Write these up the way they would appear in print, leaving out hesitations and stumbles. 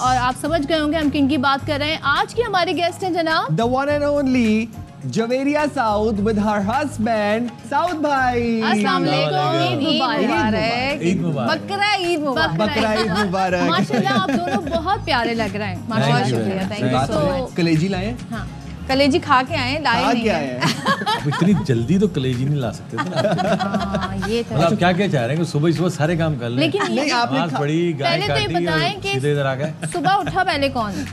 और आप समझ गए होंगे हम किनकी बात कर रहे हैं। आज की हमारे गेस्ट हैं जनाब The one and only Javeria Saud with her husband Saud भाई। अस्सलाम वालेकुम। ईद मुबारक। बकरा ईद मुबारक। बकरा ईद मुबारक। माशाल्लाह आप दोनों बहुत प्यारे लग रहे हैं। माशाल्लाह शुक्रिया, थैंक यू सो। कलेजी लाए? हाँ कलेजी खा के आए, लाए नहीं क्या है। है? इतनी जल्दी तो कलेजी नहीं ला सकते थे ना। हाँ, ये था। मतलब क्या क्या चाह रहे हैं कि सुबह सुबह सारे काम कर लें। लेकिन नहीं, आपने मांस पड़ी, गाय पहले तो ये काटी बताएं और कि सीधे इधर आ गए। सुबह उठा पहले कौन?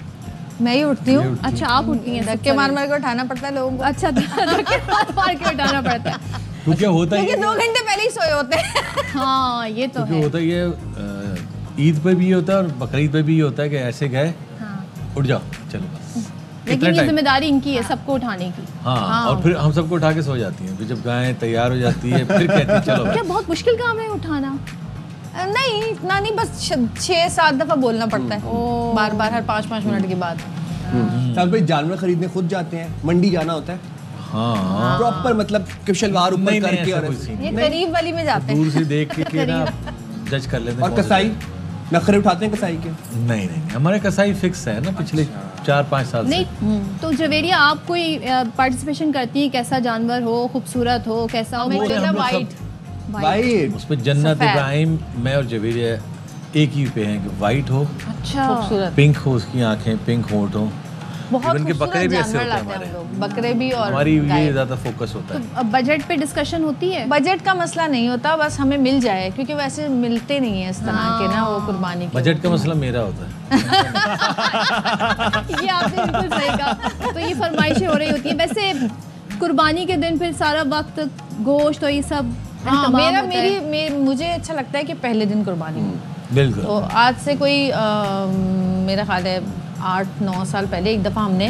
मैं ही उठती हूँ। अच्छा आप उठती हैं? धक्के मार मार के उठाना पड़ता है लोगों को। अच्छा धक्के मार के उठाना पड़ता है। क्योंकि होता ही क्योंकि 2 घंटे पहले ही सोए होते हैं। हाँ ये तो क्योंकि है। होता ये ईद पे भी होता है और बकरीद पे भी होता है कि ऐसे गए हाँ। उठ जाओ चलो बस। लेकिन ये जिम्मेदारी इनकी है सबको उठाने की। हाँ और फिर हम सबको उठा के सो जाती हैं। फिर जब गाय तैयार हो जाती है फिर कहती है चलो क्या बहुत मुश्किल काम है उठाना? नहीं इतना नहीं, बस 6-7 दफा बोलना पड़ता है बार बार हर 5-5 मिनट के बाद। साउद भाई जानवर खरीदने खुद जाते हैं, मंडी जाना होता है हाँ प्रॉपर, मतलब कि शलवार ऊपर नहीं, करके ऐसा और कोई ऐसे। सीन ये करीब वाली में जाते हैं। दूर से देख के ना जज कर लेते हैं। और कसाई नखरे उठाते हैं कसाई के? नहीं नहीं हमारे कसाई फिक्स है ना पिछले 4-5 साल से। नहीं तो जवेरिया आप कोई पार्टिसिपेशन करती है? कैसा जानवर हो, खूबसूरत हो, कैसा हो? हमें वो चाहिए हम लोग वाइट। वाइट। उस पे जन्नत सफेद। इब्राहिम मैं और जवेरिया एक ही पे हैं कि वाइट हो, अच्छा खूबसूरत, पिंक हो उसकी आंखें, पिंक होंठ हो। बहुत Even के खूबसूरत बकरे भी ऐसे जानवर होते हैं लाते हैं हमारे। हम लोग, बकरे भी और हमारी ये गाय। ज्यादा फोकस होता है। तो बजट पे डिस्कशन होती है? बजट का मसला नहीं होता, बस हमें मिल जाए, क्योंकि वैसे मिलते नहीं है इस तरह के ना वो कुर्बानी के। बजट का मसला मेरा होता है। ये आपने बिल्कुल सही कहा। तो ये फरमाइशें हो रही होती है। वैसे कुर्बानी के दिन फिर सारा वक्त गोश्त और ये सब हाँ, एहतमाम होता है। मुझे अच्छा लगता है कि पहले दिन कुर्बानी हो। बिल्कुल। तो आज से कोई मेरा ख्याल है 8-9 साल पहले एक दफ़ा हमने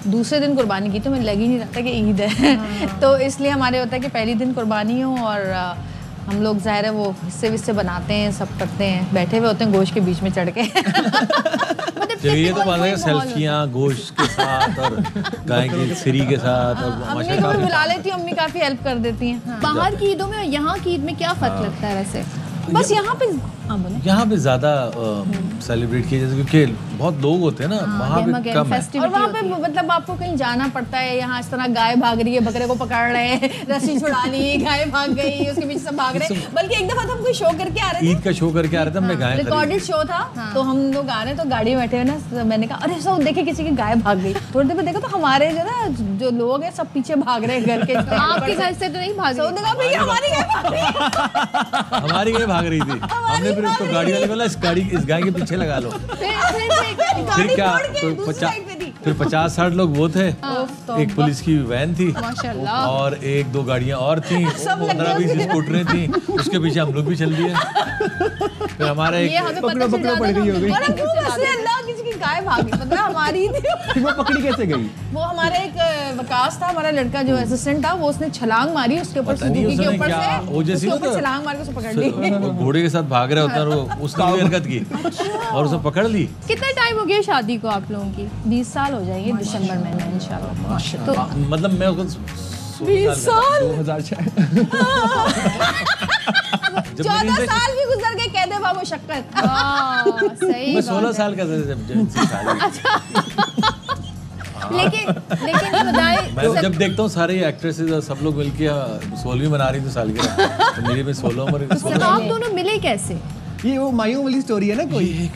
दूसरे दिन कुर्बानी की, तो मुझे लग ही नहीं रहा था कि ईद है। तो इसलिए हमारे होता है कि पहली दिन कुर्बानी हो और हम लोग ज़ाहिर है वो हिस्से विस्से बनाते हैं, सब करते हैं, बैठे हुए होते हैं गोश्त के बीच में चढ़ के। तो ये तो बात है सेल्फियाँ गोश्त के साथ और गाय की सिरी के साथ और अम्मी माशा को भी काफी बुला लेती हूँ, अम्मी काफ़ी हेल्प कर देती हैं। बाहर की ईदों में और यहाँ की ईद में क्या फर्क लगता है वैसे? बस यहाँ पे हाँ बोले यहाँ पे ज्यादा सेलिब्रेट किया जाता है क्योंकि बहुत लोग होते हैं ना, वहाँ पे कम है। और वहाँ पे मतलब आपको कहीं जाना पड़ता है। यहाँ इस तरह गाय भाग रही है, बकरे को पकड़ रहे हैं, रस्सी छुड़ा ली, गाय भाग गई, उसके पीछे सब भाग रहे हैं। बल्कि एक दफा तो हम कोई शो करके आ रहे थे, ईद का शो करके आ रहे थे, हमने गाय रिकॉर्डेड शो था। तो हम लोग आ रहे हैं, तो गाड़ी में बैठे हुए ना, तो मैंने कहा अरे सब देखे किसी की गाय भाग गई। थोड़ी देर में देखो तो हमारे जो ना जो लोग हैं सब पीछे भाग रहे हैं घर के। आपके घर से तो नहीं भाग तो देखा भैया हमारी गाय भाग रही है। हमारी गाय भाग रही थी। हमने फिर उसको गाड़ी वाले को बोला इस गाय के पीछे लगा लो। फिर क्या फिर 50-60 लोग वो थे, एक पुलिस की वैन थी माशाल्लाह। और 1-2 गाड़ियाँ और थी, 15-20 स्कूटरें थी, उसके पीछे हम लोग भी चल दिए। फिर हमारा ये एक हमें पता चल जाता पड़ गई होगी। और हम क्यों हंस रहे हैं? अल्लाह किसी की गाय भागी, मतलब हमारी थी। फिर वो पकड़ी कैसे गई? वो हमारा एक वकास था, हमारा लड़का जो असिस्टेंट था, वो उसने छलांग मारी उसके ऊपर, पता नहीं सुजुकी के उसने ऊपर क्या से वो जैसी उसके होता ऊपर है। छलांग मार के उसे पकड़ ली। वो घोड़े के साथ भाग रहा होता है, वो उसने भी हरकत की और उसे पकड़ ली। कितना टाइम हो गया शादी को आप लोगों की? 20 साल हो जाएंगे दिसंबर महीने इंशाल्लाह। तो मतलब मैं उसको 20 साल 2006 14 साल भी गुजर गए, कह दे बाबू शक्कर। सही मैं बात 16 है। साल का था जब इनसे शादी। लेकिन ये बताएं मैं जब देखता हूँ सारे एक्ट्रेसेस और सब लोग मिलके 16वीं मना रही थी सालगिरह, तो मेरी में 16 उम्र तो आप दोनों मिले कैसे? ये वो माइयों वाली स्टोरी है ना, कोई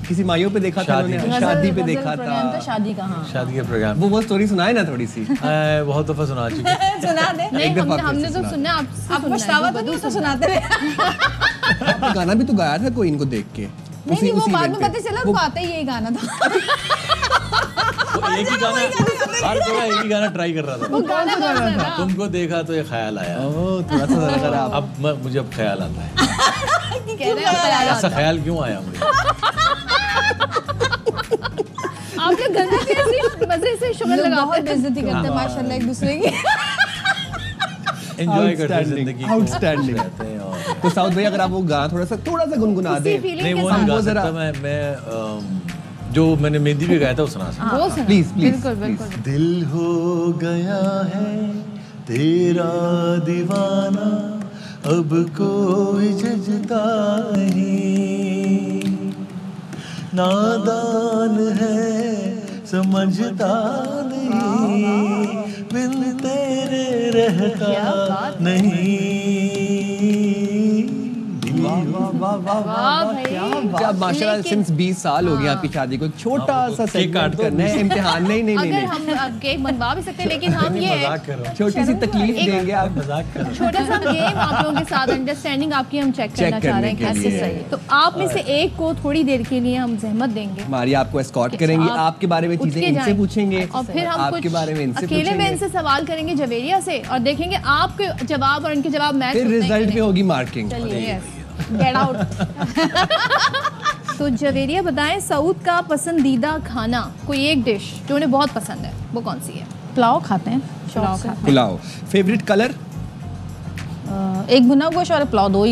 किसी माइयों पे देखा था शादी उन्होंने, शादी पे देखा था। शादी का हाँ शादी के प्रोग्राम वो स्टोरी सुनाए ना थोड़ी सी। बहुत दफा सुना चुकी। सुना दे। नहीं एक दफा हमने फिर तो से सुना आपसे आप पछतावा तो नहीं, तो सुनाते रहे। गाना भी तो गाया था कोई इनको देख के। नहीं वो बाद में event पे। पता चला उनको आता ही यही गाना था। वो एक ही गाना हर जगह एक ही गाना ट्राई कर रहा था। वो गाना कौन सा था? तुमको देखा तो ये ख्याल आया। ओह, थोड़ा सा जरा खराब। अब मुझे अब ख्याल आता है कह रहे हैं ऐसा ख्याल क्यों आया मुझे। आपके घर में कैसी मजे से शुगर लोग लगाते बहुत हैं? बेइज्जती करते हैं माशाल्लाह एक दूसरे की। एंजॉय करते हैं Outstanding, जिंदगी को, outstanding। रहते हैं और तो साउथ भाई अगर आप वो गाना थोड़ा सा गुनगुना उसी दे। फीलिंग नहीं के वो साथ नहीं गा वो जरा- सकता मैं जो मैंने मेहंदी पे गाया था वो सुना सकता। वो सुना। प्लीज प्लीज बिल्कुल बिल्कुल। दिल हो गया है तेरा दीवाना, अब कोई जजता नहीं, नादान है समझता नहीं, बिन तेरे रहता नहीं। वाह वाह वाह भाई। क्या माशाल्लाह, सिंस 20 साल हो गए आपकी शादी को, एक छोटा सा सेगमेंट करना है, इम्तिहान नहीं अगर हम केक मनवा भी सकते हैं, लेकिन हम ये मजाक कर रहा हूँ, छोटी सी तकलीफ देंगे आप। मजाक कर रहा हूँ। छोटा सा गेम आप लोगों के साथ अंडरस्टैंडिंग आपकी हम चेक करना चाह रहे हैं करने के कैसे लिए। सही है। तो आप में से एक को थोड़ी देर के लिए हम जहमत देंगे, मारिया आपको एस्कॉर्ट करेंगे, आप आपके बारे में उठ चीजें के इनसे जाएं। पूछेंगे और फिर हम आपके कुछ बारे में इनसे अकेले में पूछेंगे, इनसे सवाल करेंगे जवेरिया से और देखेंगे आपके जवाब और इनके जवाब मैच फिर होते हैं रिजल्ट कि पे होगी मार्किंग। चलिए गेट आउट। तो जवेरिया बताएं, सऊद का पसंदीदा खाना कोई एक डिश जो उन्हें बहुत पसंद है, वो कौन सी है? पुलाव खाते हैं शौक से। पुलाव। Favourite colour? एक भुना गोश्त और पुलाव, दो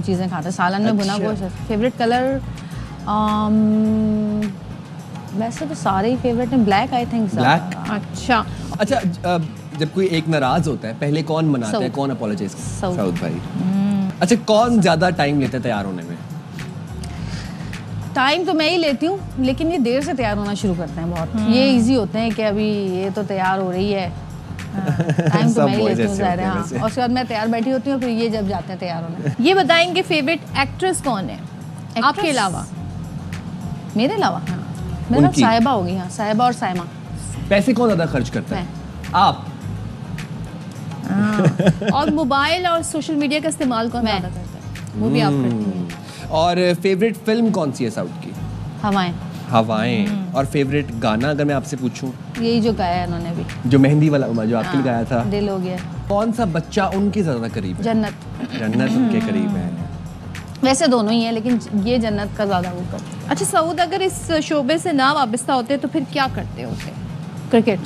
चीज़ें खाते हैं। सालन में भुना अच्छा। गोश्त। फेवरेट कलर वैसे तो सारे ही फेवरेट हैं। Black I think. Black? अच्छा, अच्छा, जब कोई एक नाराज होता है पहले कौन मनाता है, सऊद। कौन अपोलोजाइज? सऊद। सऊद भाई। अच्छा, कौन ज्यादा टाइम लेता है तैयार होने में? टाइम तो मैं ही लेती हूँ, लेकिन ये देर से तैयार होना शुरू करते हैं बहुत। ये इजी होते हैं कि अभी ये तो तैयार हो रही है। टाइम तो सब मैं ही boys लेती हूँ ऐसे ज़ाहिर है। होते हैं हाँ, वैसे। और उसके बाद मैं तैयार बैठी होती हूँ, फिर ये जब जाते हैं तैयार होने। ये बताएं इनके फेवरेट एक्ट्रेस कौन है आपके अलावा? मेरे अलावा मेरा उनकी? साहिबा होगी। हाँ, साहिबा और साइमा। पैसे कौन ज्यादा खर्च करता है? आप? और मोबाइल और सोशल मीडिया का इस्तेमाल कौन मैं। ज़्यादा करता है? वो भी आप करती हैं। और फेवरेट फिल्म कौन सी है साउथ की? हवाएं। हवाएं। और फेवरेट गाना अगर मैं आपसे पूछूं? यही जो गाया है उन्होंने भी। जो मेहंदी वाला जो आपके लिए गाया था। दिल हो गया। कौन सा बच्चा उनके ज्यादा करीब है? जन्नत। जन्नत उनके करीब है। वैसे दोनों ही हैं, लेकिन ये जन्नत का ज़्यादा वो करते हैं। अच्छा, सऊद अगर इस शोबे से ना वाबस्ता होते तो फिर क्या करते होते? क्रिकेट।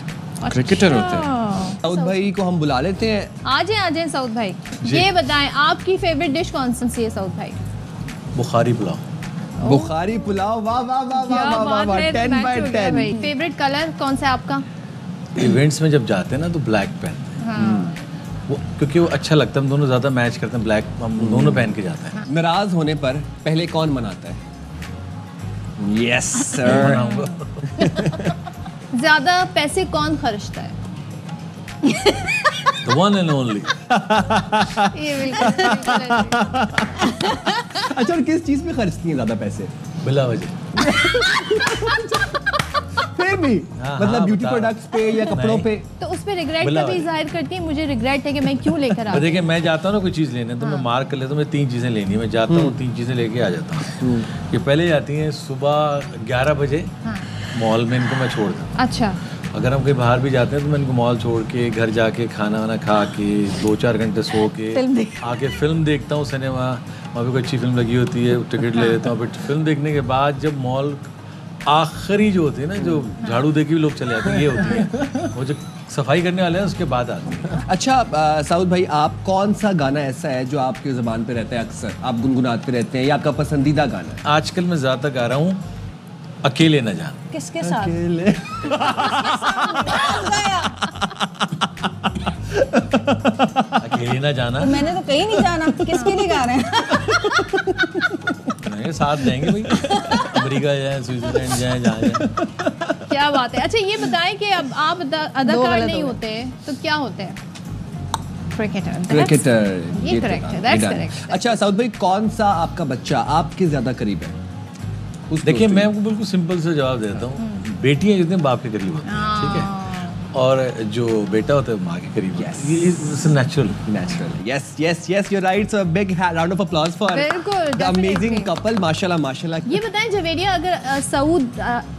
क्रिकेटर होते हैं। साउद भाई को हम बुला लेते हैं। आ जाए सऊद भाई। जी। ये बताएं आपकी फेवरेट डिश कौन सी है सऊद भाई? बुखारी पुलाव। बुखारी पुलाव। वाह वाह वाह वाह वाह वाह वाह, 10 by 10। फेवरेट कलर कौन सा है आपका? इवेंट्स में जब जाते हैं ना तो ब्लैक पहनते हैं। वो क्योंकि वो अच्छा लगता है, हम दोनों ज़्यादा मैच करते हैं, ब्लैक हम दोनों पहन के जाते हैं। नाराज होने पर पहले कौन मनाता है? Yes sir. ज्यादा पैसे कौन खर्चता है? The one and only। ये बिल्कुल अच्छा, और किस चीज पे खर्चती हैं ज्यादा पैसे? बिला वजह। फिर भी हाँ, मतलब हाँ, ब्यूटी बता। प्रोडक्ट्स पे या कपड़ों नहीं। पे? तो उस पे रिग्रेट बिला कभी वजह। जाहिर करती है, मुझे रिग्रेट है कि मैं क्यों लेकर आ तो देखिए, मैं जाता हूँ ना कोई चीज़ लेने, तो मैं मार्क कर लेता हूँ, मैं 3 चीज़ें लेनी है। मैं जाता हूँ 3 चीज़ें लेके आ जाता हूँ। ये पहले जाती हैं सुबह 11 बजे मॉल में, इनको मैं छोड़ दूँ। अच्छा, अगर हम कहीं बाहर भी जाते हैं तो मैं इनको मॉल छोड़ के घर जाके खाना वाना खा के 2-4 घंटे सो के आके फिल्म देखता हूँ सिनेमा। वहाँ पे कोई अच्छी फिल्म लगी होती है, टिकट ले लेता हूँ। फिर फिल्म देखने के बाद जब मॉल आखिरी जो होती है ना, जो झाड़ू दे के भी लोग चले जाते हैं, ये होती है वो जो सफाई करने वाले हैं, उसके बाद आती है। अच्छा साउद भाई, आप कौन सा गाना ऐसा है जो आपकी ज़ुबान पे रहता है, अक्सर आप गुनगुनाते रहते हैं, या आपका पसंदीदा गाना है? आजकल मैं ज़्यादा गा रहा हूँ अकेले न जान। किसके साथ? अकेले न जाना। तो मैंने तो कहीं नहीं जाना। किसके लिए गा रहे हैं? नहीं, साथ जाएंगे भाई, अमेरिका जाए, स्विट्जरलैंड जाए, जहाँ जाए। क्या बात है। अच्छा, ये बताएं कि अब आप अदाकार नहीं होते तो क्या होते हैं? क्रिकेटर। क्रिकेटर। ये correct है, that's correct। अच्छा साउद भाई, कौन सा आपका बच्चा आपके ज्यादा करीब है? देखिए, मैं आपको बिल्कुल सिंपल से जवाब देता हूँ। बेटियाँ जितने बाप के करीब होती हैं, ठीक है, और जो बेटा होता है माँ के करीब होता है। ये is natural. Yes yes yes, you right. So big round of applause for बिल्कुल, द अमेजिंग definitely। कपल। माशाल्लाह माशाल्लाह। ये बताएं जवेरिया, अगर सऊद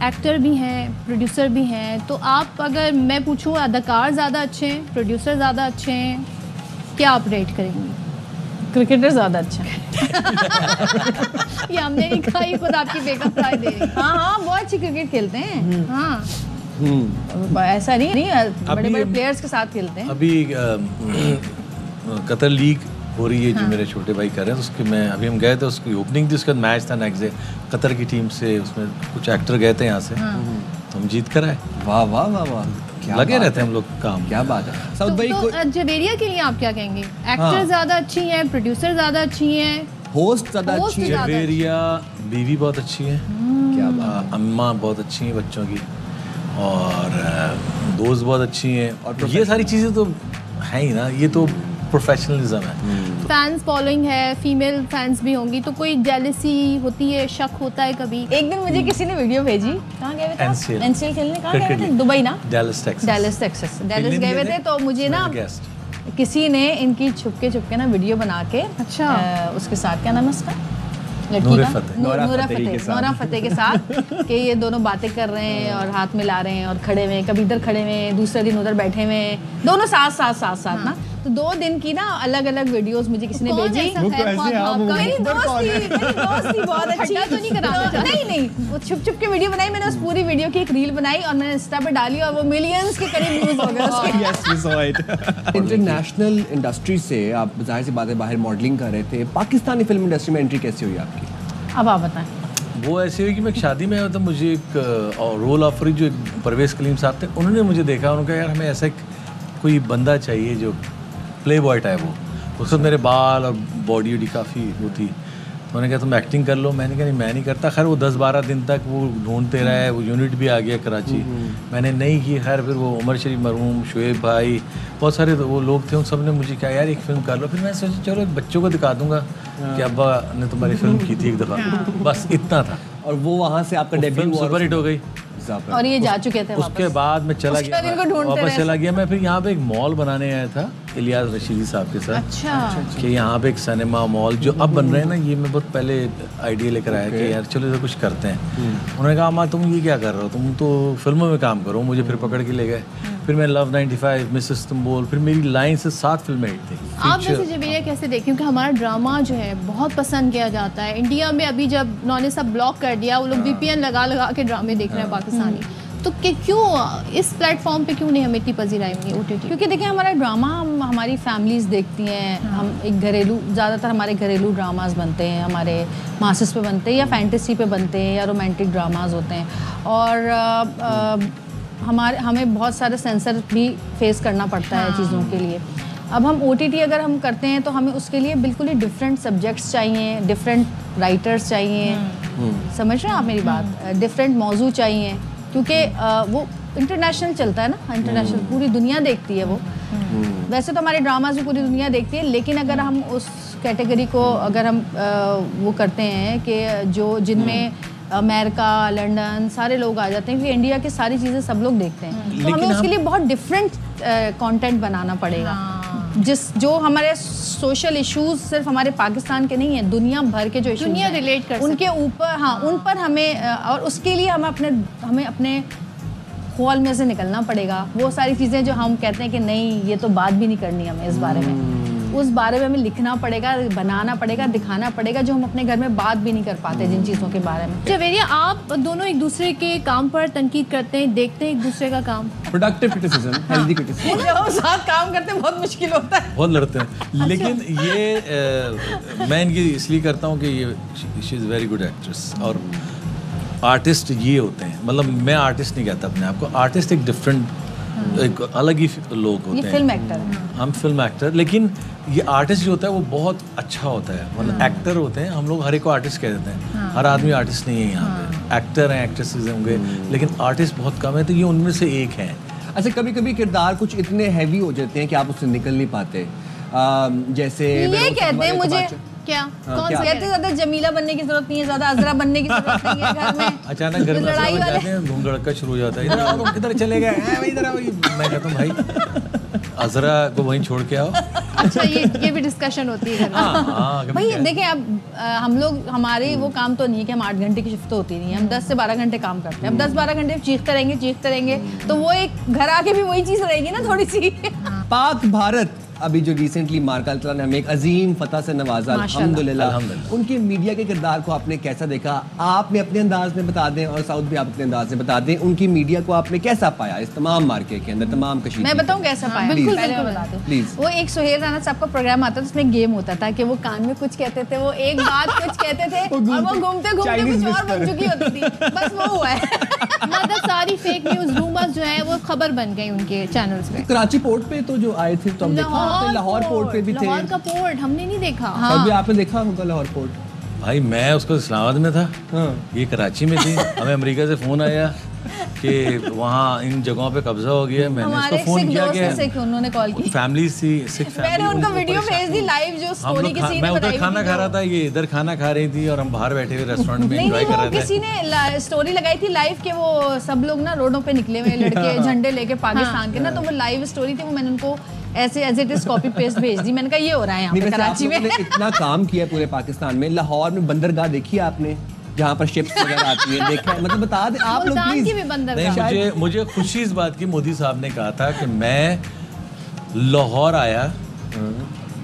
एक्टर भी हैं, प्रोड्यूसर भी हैं, तो आप, अगर मैं पूछूं, अदाकार ज़्यादा अच्छे हैं, प्रोड्यूसर ज़्यादा अच्छे हैं, क्या आप रेट करेंगी? क्रिकेटर ज़्यादा अच्छा है। ये हमने नहीं कहा, ये खुद आपकी बेकअप राय दे रही है। हाँ, बहुत अच्छी क्रिकेट खेलते हैं। हाँ, ऐसा नहीं बड़े अभी- बड़े प्लेयर्स के साथ खेलते हैं। अभी कतर लीग हो रही है जो मेरे छोटे भाई कर रहे हैं, उसके मैं अभी हम गए थे, उसकी ओपनिंग थी, उसका मैच था नेक्स्ट डे। कतर की टीम से उसमें कुछ एक्टर गए थे यहाँ से, तो हम जीत कर आए। वाह वाह वाह वाह, क्या लगे बात रहते है। हैं हम लोग काम। क्या बात है साउद भाई। तो जवेरिया के लिए आप क्या कहेंगे? एक्टर हाँ। ज़्यादा अच्छी हैं, प्रोड्यूसर ज़्यादा अच्छी हैं, होस्ट ज्यादा Host अच्छी है? ज्यादा- जवेरिया बीवी बहुत अच्छी है। क्या बात अम्मा बहुत अच्छी हैं बच्चों की, और दोस्त बहुत अच्छी हैं, और ये सारी चीज़ें तो हैं ही ना, ये तो प्रोफेशनलिज्म है। फैंस फॉलोइंग है, फीमेल फैंस भी होंगी, तो कोई जेलसी होती है, शक होता है कभी? एक दिन मुझे किसी ने वीडियो भेजी, कहाँ गए थे? एनसीएल खेलने कहाँ गए थे? दुबई ना? Dallas Texas. डैलस गए हुए थे, तो मुझे ना किसी ने इनकी छुपके ना वीडियो बना के, अच्छा, उसके साथ क्या नाम है उसका, नूरा फतेह के साथ कि ये दोनों बातें कर रहे हैं और हाथ मिला रहे हैं और खड़े हुए, कभी इधर खड़े हुए, दूसरे दिन उधर बैठे हुए, दोनों साथ ना। तो 2 दिन की ना अलग अलग वीडियोस मुझे किसी ने भेजी। मेरी दोस्त थी बहुत अच्छी, तो नहीं कराना, नहीं वो छुप के वीडियो बनाई मैंने, उस पूरी वीडियो की एक रील बनाई और मैंने इंस्टा पे डाली और वो मिलियंस के करीब व्यूज हो गए। इंटरनेशनल इंडस्ट्री से आप जाहिर सी बात है बाहर मॉडलिंग कर रहे थे, पाकिस्तानी फिल्म इंडस्ट्री में एंट्री कैसी हुई आपकी? अब आप बताएं। वो ऐसे हुई कि मैं शादी में आया था, मुझे एक रोल ऑफर जो परवेज़ कलीम साहब थे, उन्होंने मुझे देखा, उन्होंने कहा यार हमें ऐसा कोई बंदा चाहिए जो प्ले बॉय टाइप हो। उस वक्त मेरे बाल और बॉडी वॉडी काफ़ी वो थी, तो उन्होंने कहा तुम एक्टिंग कर लो। मैंने कहा नहीं मैं नहीं करता। खैर वो 10-12 दिन तक वो ढूंढते रहे, वो यूनिट भी आ गया कराची, मैंने नहीं की। खैर फिर वो उमर शरीफ मरहूम, शुएब भाई, बहुत सारे वो लोग थे, उन सब ने मुझे कहा यार एक फ़िल्म कर लो। फिर मैं सोचा चलो बच्चों को दिखा दूंगा कि अब्बा ने तुम्हारी फिल्म की थी एक दफ़ा, बस इतना था। और वो वहाँ से आपका डेब्यू सुपर हिट हो गई और ये जा चुके थे। उसके बाद मैं चला गया, वापस चला गया मैं। फिर यहाँ पे एक मॉल बनाने आया था इलियास रशीदी साहब के साथ। अच्छा। कि यहाँ पे एक सिनेमा मॉल जो अब बन रहे हैं ना, ये मैं बहुत पहले आइडिया लेकर आया कि यार चलो इधर कुछ करते हैं। उन्होंने कहा माँ तुम ये क्या कर रहे हो, तुम तो फिल्मों में काम करो। मुझे फिर पकड़ के ले गए। फिर मैं लव 95, मिसेस इस्तांबुल, फिर मेरी लाइन से 7 फिल्में हिट थी। आप वैसे जवेरिया कैसे देखें, क्योंकि हमारा ड्रामा जो है बहुत पसंद किया जाता है इंडिया में। अभी जब उन्होंने सब ब्लॉक कर दिया, वो लोग VPN लगा के ड्रामे देख रहे हैं पाकिस्तानी, तो क्यों इस प्लेटफॉर्म पे क्यों नहीं हमें इतनी पजीराई मिली OTT? क्योंकि देखिए हमारा ड्रामा हमारी फैमिलीज देखती हैं। हम एक घरेलू, ज़्यादातर हमारे घरेलू ड्रामास बनते हैं, हमारे मासेस पे बनते हैं या फैंटेसी पे बनते हैं या रोमांटिक ड्रामास होते हैं। और हमें बहुत सारे सेंसर भी फेस करना पड़ता है चीज़ों के लिए। अब हम OTT अगर हम करते हैं तो हमें उसके लिए बिल्कुल ही डिफरेंट सब्जेक्ट्स चाहिए, डिफरेंट राइटर्स चाहिए। समझ रहे हैं आप मेरी बात? डिफरेंट मौजू चाहिए, क्योंकि वो इंटरनेशनल चलता है ना, इंटरनेशनल पूरी दुनिया देखती है वो। वैसे तो हमारे ड्रामाज भी पूरी दुनिया देखती है, लेकिन अगर हम उस कैटेगरी को अगर हम वो करते हैं कि जिनमें अमेरिका, लंदन सारे लोग आ जाते हैं, क्योंकि इंडिया की सारी चीज़ें सब लोग देखते हैं, तो हमें उसके लिए बहुत डिफरेंट कंटेंट बनाना पड़ेगा। जो हमारे सोशल इश्यूज सिर्फ हमारे पाकिस्तान के नहीं है, दुनिया भर के जो इश्यूज दुनिया रिलेट कर उनके ऊपर, हाँ उन पर हमें, और उसके लिए हमें अपने हॉल में से निकलना पड़ेगा। वो सारी चीज़ें जो हम कहते हैं कि नहीं ये तो बात भी नहीं करनी हमें इस बारे में, उस बारे में हमें लिखना पड़ेगा, बनाना पड़ेगा, दिखाना पड़ेगा, जो हम अपने घर में बात भी नहीं कर पाते जिन चीज़ों के बारे में। जवेरिया, आप दोनों एक दूसरे के काम पर तनकीद करते हैं, देखते हैं एक दूसरे का काम? Productive criticism, healthy criticism. जब हम साथ काम करते हैं बहुत मुश्किल होता है, बहुत लड़ते हैं। लेकिन ये मैं इनकी इसलिए करता हूँ कि ये she is very good actress. और आर्टिस्ट ये होते हैं, मतलब मैं आर्टिस्ट नहीं कहता अपने आप को, आर्टिस्ट एक डिफरेंट, एक अलग ही लोग होते हैं। ये फिल्म एक्टर है, हम फिल्म एक्टर, लेकिन ये आर्टिस्ट जो होता है वो बहुत अच्छा होता है। मतलब एक्टर होते हैं, हम लोग हर एक को आर्टिस्ट कह देते हैं, हर आदमी आर्टिस्ट नहीं है यहाँ पे। एक्टर हैं, एक्ट्रेसेस होंगे, लेकिन आर्टिस्ट बहुत कम है, तो ये उनमें से एक हैं। अच्छा, कभी कभी किरदार कुछ इतने हैवी हो जाते हैं कि आप उससे निकल नहीं पाते। जैसे ये कहते हैं मुझे क्या कौन से कहते हैं, ज्यादा जमीला बनने की जरूरत नहीं है, ज्यादा अजरा बनने की जरूरत नहीं है घर में। अचानक घर में लड़ाई जाते हैं, धूम धड़का शुरू हो जाता है, इधर आओ, तुम किधर चले गए, इधर आओ। मैं कहता हूँ भाई अजरा को वहीं छोड़ के आओ। अच्छा, ये भी डिस्कशन होती है घर में। भाई देखिए, अब हम लोग, हमारे वो काम तो नहीं है कि हम 8 घंटे की शिफ्ट तो होती नहीं है, हम 10 से 12 घंटे काम करते हैं। अब 10-12 घंटे चीखते रहेंगे तो वो एक घर आके भी वही चीज़ रहेगी ना थोड़ी सी। पाक भारत अभी जो रिसेंटली मार्का अल्लाह ने हमें एक अजीम फतह से नवाजा, अल्हम्दुलिल्लाह। उनके मीडिया के किरदार को आपने कैसा देखा? आपने अपने अंदाज में बता दें और साउथ भी आप अपने अंदाज में बता दें, उनकी मीडिया को आपने कैसा पाया इस तमाम मार्के के अंदर, तमाम कश्मीर? मैं बताऊं कैसा पाया? बिल्कुल पहले बता दूं। प्लीज। वो एक सुहेल राना साहब का प्रोग्राम आता था, उसमें गेम होता था कि वो कान में कुछ कहते थे, वो एक बात कुछ कहते थे और वो घूमते घूमते कुछ और बन चुकी होती थी। बस वो हुआ है। मतलब सारी फेक न्यूज़, रूमर्स जो है वो खबर बन गई उनके चैनल्स पे। कराची पोर्ट पे तो जो आए थे, तो हम देखा लाहौर पोर्ट पे भी थे। लाहौर का पोर्ट हमने नहीं देखा। हाँ। भी आपने देखा होगा लाहौर पोर्ट? भाई मैं उसको इस्लामाबाद में था, ये कराची में थी। हमें अमेरिका से फ़ोन आया कि वहाँ इन जगहों पे कब्जा हो गया। मैंने उसको फ़ोन किया कि उन्होंने कॉल की, फैमिली थी, सिख फैमिली, मैंने उनको वीडियो भेज दी लाइव जो स्टोरी किसी ने मैं उधर बताई खाना थी, खा रहा था, ये इधर खाना खा रही थी और हम बाहर बैठे हुए रेस्टोरेंट में नहीं एंजॉय कर वो रहे थे। किसी ने स्टोरी लगाई थी लाइव के, वो सब लोग ना रोडों पे निकले हुए लड़के झंडे लेके पाकिस्तान के ना, तो वो लाइव स्टोरी थी, वो मैंने उनको ऐसे as it is copy paste भेज दी। मैंने कहा ये हो रहा है यहाँ पे कराची में। इतना काम किया पूरे पाकिस्तान में। लाहौर में बंदरगाह देखी है आपने, जहाँ पर शिप्स वगैरह आती है, देखा है? मतलब बता दें आप लोग मुल्तान की प्लीज। भी बंदरगाह। नहीं, मुझे खुशी इस बात की, मोदी साहब ने कहा था कि मैं लाहौर आया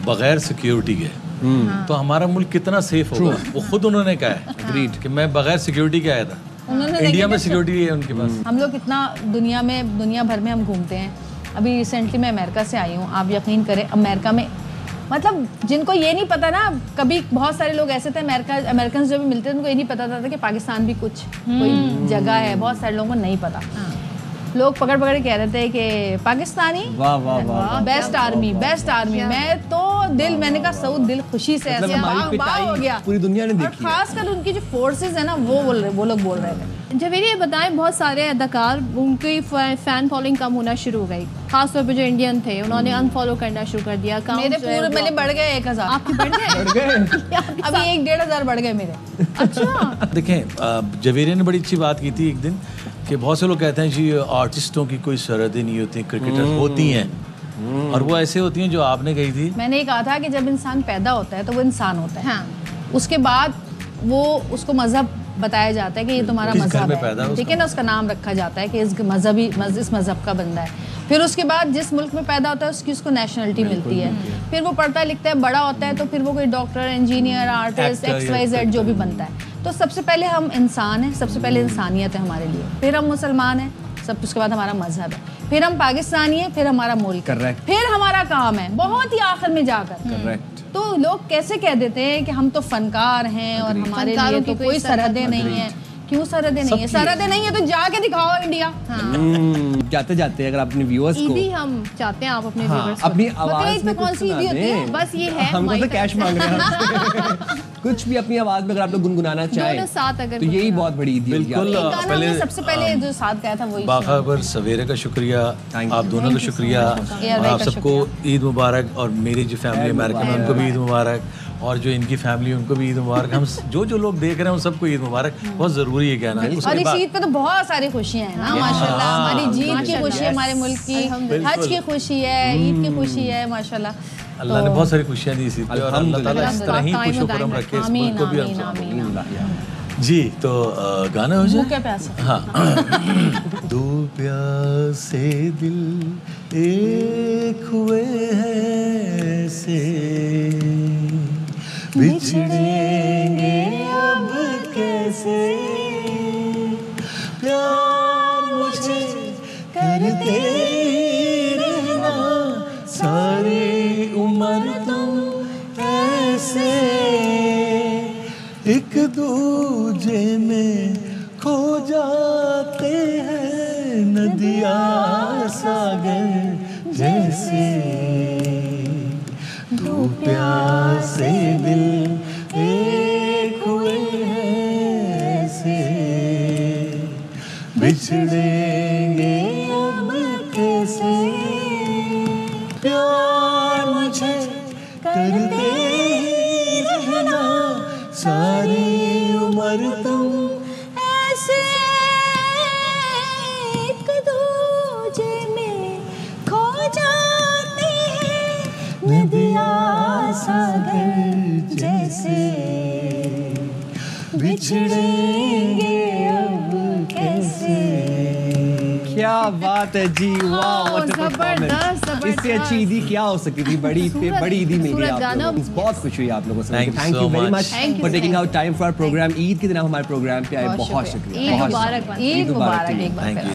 बगैर सिक्योरिटी के, तो हमारा मुल्क कितना सेफ होगा, वो खुद उन्होंने कहा है Agreed। कि मैं बगैर सिक्योरिटी के आया था। इंडिया में सिक्योरिटी है उनके पास। हम लोग कितना दुनिया भर में हम घूमते हैं। अभी रिसेंटली मैं अमेरिका से आई हूँ, आप यकीन करें अमेरिका में मतलब जिनको ये नहीं पता ना, कभी बहुत सारे लोग ऐसे थे अमेरिकन जो भी मिलते थे उनको ये नहीं पता था कि पाकिस्तान भी कुछ कोई जगह है, बहुत सारे लोगों को नहीं पता। लोग पकड़ पकड़ के कह रहे थे कि पाकिस्तानी वाह वाह वाह, बेस्ट आर्मी बेस्ट आर्मी। मैं तो दिल, मैंने कहा सऊद दिल खुशी से ऐसे हमारी बाग हो गया। पूरी दुनिया ने और देखी है। खासकर उनकी जो फोर्सेस है ना वो लोग बोल रहे थे। जवेरी ये बताएं, बहुत सारे अदाकार उनकी फैन फॉलोइंग कम होना शुरू हो गई, खासतौर पे जो इंडियन थे उन्होंने अनफॉलो करना शुरू कर दिया। मेरे पूरे मेरे बढ़ गए 1000। आपके बढ़ गए? अभी 1-1.5 बढ़ गए मेरे। अच्छा। देखें, जवेरी ने बड़ी अच्छी बात की थी एक दिन कि बहुत से लोग कहते हैं जी आर्टिस्टों की कोई सरहदें नहीं होती, क्रिकेटर होती हैं, और वो ऐसे होती हैं जो आपने कही थी। मैंने ये कहा था कि जब इंसान पैदा होता है तो वो इंसान होता है। हाँ। उसके बाद वो उसको मजहब बताया जाता है कि ये तुम्हारा किस घर मजहब में पैदा है, है ठीक है ना, उसका नाम रखा जाता है कि इस मजहब का बंदा है। फिर उसके बाद जिस मुल्क में पैदा होता है उसको नेशनलिटी मिलती है। फिर वो पढ़ता लिखता है, बड़ा होता है, तो फिर वो कोई डॉक्टर, इंजीनियर, आर्टिस्ट, XYZ जो भी बनता है। तो सबसे पहले हम इंसान हैं, सबसे पहले इंसानियत है हमारे लिए, फिर हम मुसलमान हैं, सब उसके बाद हमारा मजहब है, फिर हम पाकिस्तानी हैं, फिर हमारा मुल्क है, Correct। फिर हमारा काम है, बहुत ही आखिर में जाकर। Correct। तो लोग कैसे कह देते हैं कि हम तो फनकार हैं और हमारे लिए तो कोई सरहदें नहीं है। क्यों सरहदें नहीं है? सरहदें नहीं है तो जाके दिखाओ इंडिया। जाते जाते अगर अपने व्यूअर्स को ईदी हम चाहते हैं आप अपने हाँ, व्यूअर्स को अपनी बताइए, आवाज इसमें में कौन कुछ सी ईदी सुना होती है? दें। बस ये है हमको तो हमारी कैश मांग रहे हैं कुछ भी अपनी आवाज में अगर आप लोग गुनगुनाना चाहें दोनों साथ अगर तो यही बहुत बड़ी ईदी होगी बिल्कुल। आपकी। एक गाना हमने सबसे पहले जो साथ गाया था वही बाखबर सवेरे का शुक्रिया, Thank you। आप दोनों को शुक्रिया, और आप सबको ईद मुबारक, और मेरी जो फैमिली अमेरिका में उनको भी ईद मुबारक, और जो इनकी फैमिली उनको भी ईद मुबारक। हम जो लोग देख रहे हैं उन सबको ईद मुबारक। बहुत ज़रूरी है कहना। और उसके इस बाद ईद पे तो बहुत सारी खुशियां हैं ना, माशाल्लाह। हमारी जीत की खुशी है, हमारे मुल्क की हज की खुशी है, ईद की खुशी है, माशाल्लाह। अल्लाह ने बहुत सारी खुशियाँ दी इस ईद पे, और अल्लाह ताला इस तरह ही खुश करम रखे इस मुल्क को भी। आमीन, आमीन, आमीन। जी तो गाना हो जाए। क्या प्यासा। हाँ। दो प्यासे दिल एक हुए हैं ऐसे, बिछड़ेंगे अब कैसे, प्यार मुझे करते रहना सारी उम्र तुम ऐसे, एक दूजे में खो जाते हैं नदिया सागर जैसे, दो प्यासे दिल एक हुए हैं ऐसे, बिछड़ेंगे अब कैसे, प्यार मुझे करते रहना सारी उम्र तुम ऐसे, एक दूजे में खो जाते हैं नदिया सागर जैसे, बिछड़ेंगे अब कैसे। क्या बात है जी, वाह what a performance। जबरदस्त। इससे अच्छी ईदी क्या हो सकती थी। बड़ी ईदी मिली खूबसूरत आप गाना। लोगों को। बहुत खुश हुई आप लोगों से। Thank you thank so you very much। Much Thank you, for taking thank out time for our program. Eid के दिन आप हमारे प्रोग्राम पे आए, बहुत शुक्रिया। ईद बहुत मुबारक। शुक्रिया। ईद मुबारक एक बार Thank फिर। you।